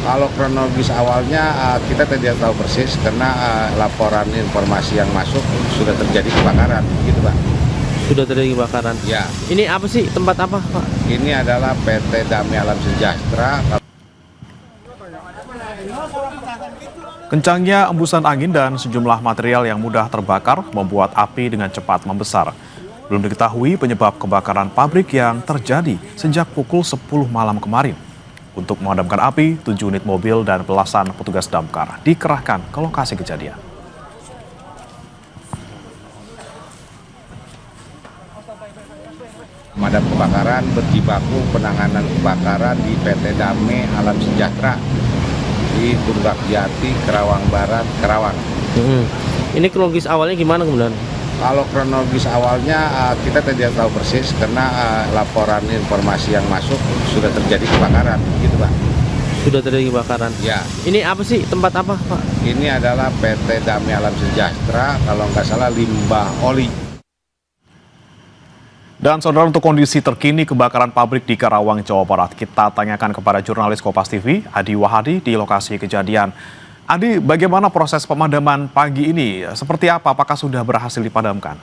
Kalau kronologis awalnya kita tidak tahu persis karena laporan informasi yang masuk sudah terjadi kebakaran, gitu Pak. Sudah terjadi kebakaran. Ya, Ini apa sih, tempat apa, Pak? ini adalah PT Damai Alam Sejahtera. Kencangnya embusan angin dan sejumlah material yang mudah terbakar membuat api dengan cepat membesar. Belum diketahui penyebab kebakaran pabrik yang terjadi sejak pukul 10 malam kemarin. Untuk memadamkan api, 7 unit mobil dan belasan petugas damkar dikerahkan ke lokasi kejadian. Pemadam kebakaran berjibaku penanganan kebakaran di PT Damai Alam Sejahtera di Tunggak Jati, Kerawang Barat, Kerawang. Ini kronologis awalnya gimana kemudian? Kalau kronologis awalnya kita tidak tahu persis karena laporan informasi yang masuk sudah terjadi kebakaran, gitu Pak. Sudah terjadi kebakaran. Ya, Ini apa sih, tempat apa, Pak? ini adalah PT Damai Alam Sejahtera, kalau nggak salah limbah oli. Dan saudara, untuk kondisi terkini kebakaran pabrik di Karawang, Jawa Barat, kita tanyakan kepada jurnalis Kompas TV, Adi Wahadi, di lokasi kejadian. Adi, bagaimana proses pemadaman pagi ini? Seperti apa? Apakah sudah berhasil dipadamkan?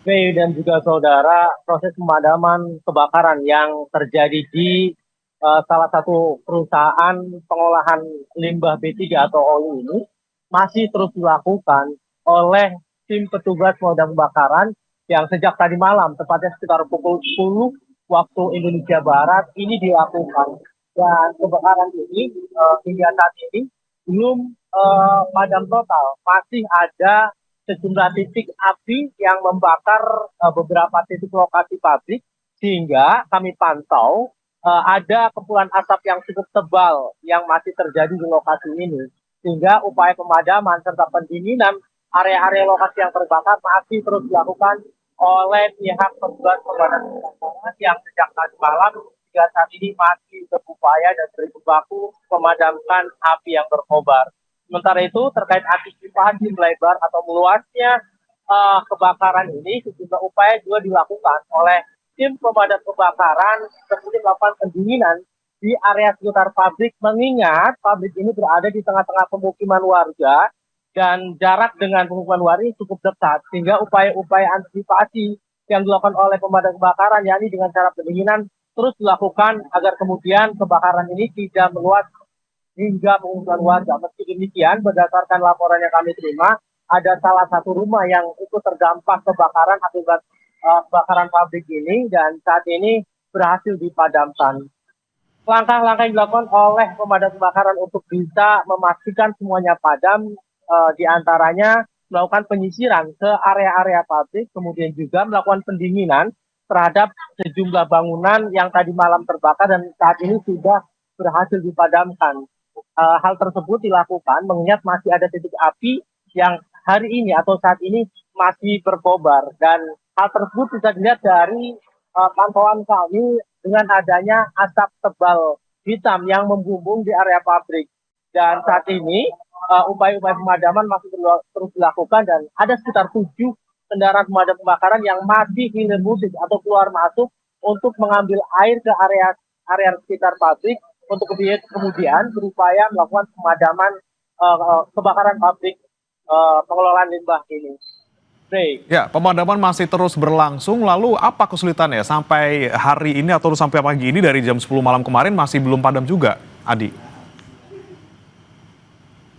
Oke, dan juga saudara, proses pemadaman kebakaran yang terjadi di salah satu perusahaan pengolahan limbah B3 atau oli ini masih terus dilakukan oleh tim petugas pemadam kebakaran yang sejak tadi malam, tepatnya sekitar pukul 10 waktu Indonesia Barat, ini dilakukan. Dan kebakaran ini hingga saat ini belum padam total, masih ada sejumlah titik api yang membakar beberapa titik lokasi pabrik, sehingga kami pantau ada kepulan asap yang cukup tebal yang masih terjadi di lokasi ini, sehingga upaya pemadaman serta pendinginan area-area lokasi yang terbakar masih terus dilakukan oleh pihak petugas pemadam kebakaran yang sejak tadi malam hingga saat ini masih berupaya dan berjibaku memadamkan api yang berkobar. Sementara itu, terkait antisipasi melebar atau meluasnya kebakaran ini, sejumlah upaya juga dilakukan oleh tim pemadam kebakaran seperti melakukan pendinginan di area sekitar pabrik, mengingat pabrik ini berada di tengah-tengah pemukiman warga dan jarak dengan pemukiman warga cukup dekat, sehingga upaya-upaya antisipasi yang dilakukan oleh pemadam kebakaran, yakni dengan cara pendinginan, terus dilakukan agar kemudian kebakaran ini tidak meluas hingga pemukiman warga. Meski demikian, berdasarkan laporan yang kami terima, ada salah satu rumah yang ikut terdampak kebakaran akibat kebakaran pabrik ini, dan saat ini berhasil dipadamkan. Langkah-langkah yang dilakukan oleh pemadam kebakaran untuk bisa memastikan semuanya padam, diantaranya melakukan penyisiran ke area-area pabrik, kemudian juga melakukan pendinginan terhadap sejumlah bangunan yang tadi malam terbakar dan saat ini sudah berhasil dipadamkan. Hal tersebut dilakukan mengingat masih ada titik api yang hari ini atau saat ini masih berkobar, dan hal tersebut bisa dilihat dari pantauan kami dengan adanya asap tebal hitam yang membumbung di area pabrik. Dan saat ini upaya-upaya pemadaman masih terus dilakukan, dan ada sekitar 7 kendaraan pemadam kebakaran yang masih hilir mudik atau keluar masuk untuk mengambil air ke area sekitar pabrik untuk kemudian berupaya melakukan pemadaman kebakaran pabrik pengelolaan limbah ini. Ya, pemadaman masih terus berlangsung. Lalu apa kesulitannya sampai hari ini atau sampai pagi ini dari jam 10 malam kemarin masih belum padam juga, Adi?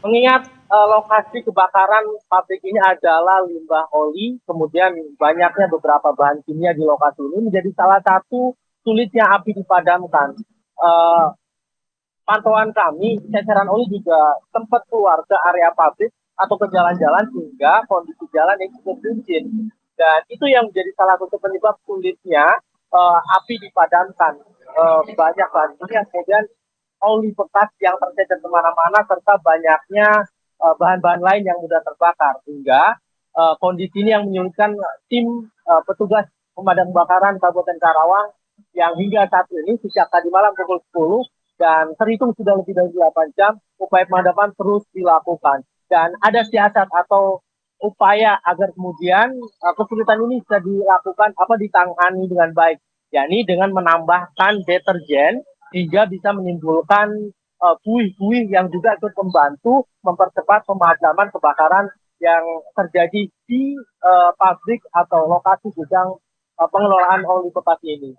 Mengingat lokasi kebakaran pabrik ini adalah limbah oli, kemudian banyaknya beberapa bahan kimia di lokasi ini menjadi salah satu sulitnya api dipadamkan. Pantauan kami, ceceran oli juga sempat keluar ke area pabrik atau ke jalan-jalan sehingga kondisi jalan yang cukup licin. Dan itu yang menjadi salah satu penyebab sulitnya api dipadamkan. Banyak bahan kimia, kemudian oli bekas yang tercecer kemana-mana, serta banyaknya bahan-bahan lain yang mudah terbakar, hingga kondisi ini yang menyulitkan tim petugas pemadam kebakaran Kabupaten Karawang yang hingga saat ini sejak tadi malam pukul 10 dan terhitung sudah lebih dari 8 jam upaya pemadaman terus dilakukan, dan ada siasat atau upaya agar kemudian kesulitan ini bisa dilakukan ditangani dengan baik, yakni dengan menambahkan deterjen hingga bisa menimbulkan buih-buih yang juga ikut membantu mempercepat pemadaman kebakaran yang terjadi di pabrik atau lokasi gudang pengelolaan oli bekas ini.